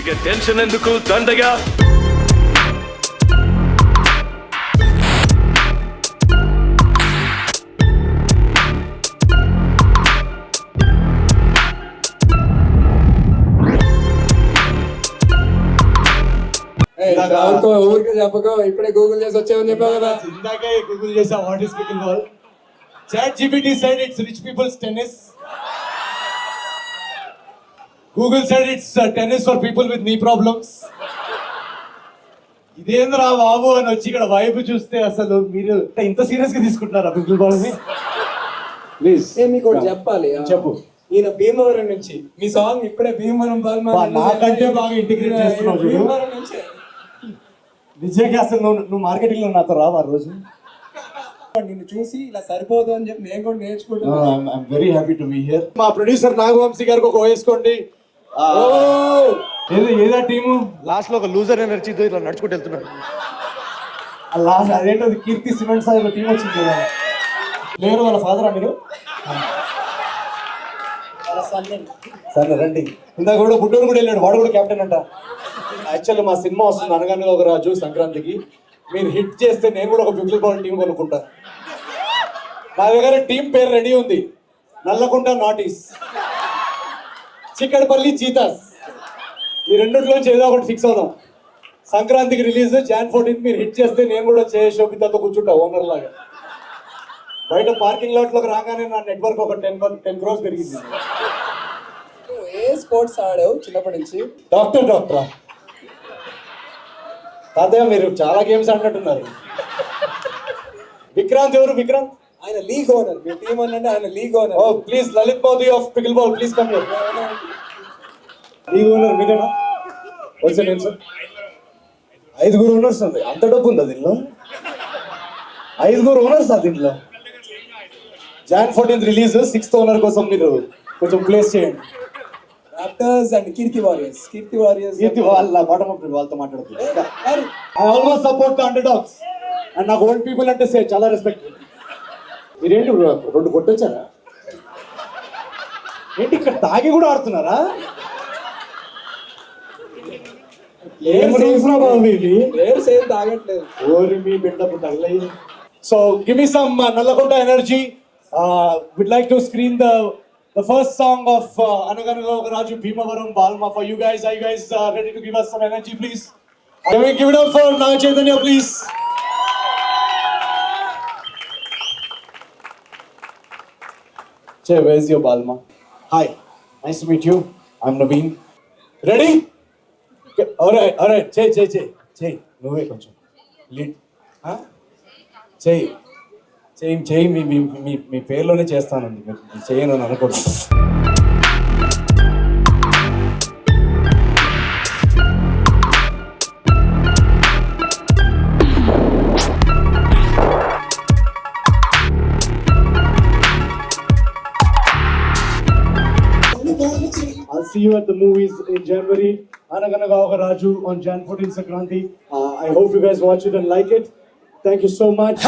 ఇక టెన్షన్ ఎందుకు దండగా. ఊరికే చెప్పకో, ఇప్పుడే గూగుల్ చేసి వచ్చామని చెప్పావు కదా. ఇందాకే గూగుల్ చేసా what is pickle ball. ChatGPT said it's rich people's tennis. Google said it's tennis for people with knee problems. ఇదేంద్రా బాబు అని వచ్చి ఇక్కడ వైపు చూస్తే అసలు మీరు ఇంత సీరియస్ గా తీసుకుంటున్నారా పికిల్ బాల్ ని? ప్లీజ్ మీకు ఒకటి చెప్పాలి. చెప్పు. ఈయన భీమవరం నుంచి, మీ సాంగ్ ఇప్పుడే భీమవరం నాకంటే బాగా ఇంటిగ్రేట్ చేస్తున్నావు చూడు. భీమవరం నుంచి నిజంగా అసలు నువ్వు మార్కెటింగ్ లో నాతో రావా రోజు? నిన్ను చూసి ఇలా సరిపోదు అని చెప్పి నేను కూడా నేర్చుకుంటాను. I'm very happy to be here. మా ప్రొడ్యూసర్ నాగవంశీ గారికి ఒక వేసుకోండి. ఏదా టీము లాస్ట్ లో ఒక లూజర్ ఎనర్జీతో ఇట్లా నడుచుకుంటూ వెళ్తున్నాడు. లాస్ట్ అదేంటో కీర్తి సిమెంట్ సార్ టీం వచ్చింది కదా. లేరు వాళ్ళ ఫాదరా మీరు? సరే రండి. ఇందాక కూడా గుడ్డూరు కూడా వెళ్ళాడు, వాడు కూడా కెప్టెన్ అంట. యాక్చువల్లీ మా సినిమా వస్తుంది అనగానే ఒక రాజు సంక్రాంతికి. మీరు హిట్ చేస్తే నేను కూడా ఒక పికిల్ బాల్ టీం కొనుక్కుంటా. నా దగ్గర టీం పేరు రెడీ ఉంది. నల్లకుంట నాటీస్, చిక్కడపల్లి చీతాస్. ఈ రెండిట్లోంచి ఏదో ఒకటి ఫిక్స్ అవుదాం. సంక్రాంతికి రిలీజ్ Jan 14 మీరు హిట్ చేస్తే నేను కూడా శోభితతో కూర్చుంటా ఓనర్ లాగా. బయట పార్కింగ్ లాట్ లోకి రాగానే నా నెట్వర్క్ ఒక 10 crores పెరిగింది. ఏ స్పోర్ట్స్ ఆడావు చిన్నప్పటి నుంచి? డాక్టరా తాతయ్య మీరు చాలా గేమ్స్ ఆడినట్టున్నారు. విక్రాంత్ ఎవరు? విక్రాంత్ ఆయన లీగ్ ఓనర్. మీ టీం అంటే ఆయన league owner. Oh please Lalit Modi of pickle ball please come here. League owner మీరేనా? వచ్చే నేను సార్ 5 ఓనర్స్ ఉంది. అంత డబ్బు ఉందా దీనిలో? 5 ఓనర్స్ ఆ దీంట్లో. Jan 14 రిలీజ్ 6th ఓనర్ కోసం మీరు కొంచెం ప్లేస్ చేయండి. Raptors and Keerthi Warriors. వాళ్ళ బాటమ్ అప్ వాళ్ళతో మాట్లాడుతున్నారు. I almost support the under dogs and నాకు ఓల్డ్ పీపుల్ అంటే చాలా రెస్పెక్ట్. మీరేంటి 2 కొట్టొచ్చారా ఏంటి? ఇక్కడ తాగి కూడా ఆడుతున్నారా? ఏం రూల్స్ రా బాబు ఇవి? సేమ్ తాగట్లేదు. ఓరి మీ బిడ్డపు తగలయ్యి. So give me some Nallakunta energy. We'd like to screen the first song of Anaganaga Oka Raju Bhimavaram Balma for you guys. Are you guys ready to give us some energy, please? Can we give it up for Nag Chaitanya, please? Che, where's your Balma? Hi, nice to meet you. I'm Naveen. Ready? Okay. All right. Che, నువ్వే కొంచెం lead. చేయి మీ పేరులోనే చేస్తానండి. మీరు చేయను అని అనుకోండి. I'll see you at the movies in January. Anaganaga Oka Raju on Jan 14 Sankranti. I hope you guys watch it and like it. Thank you so much.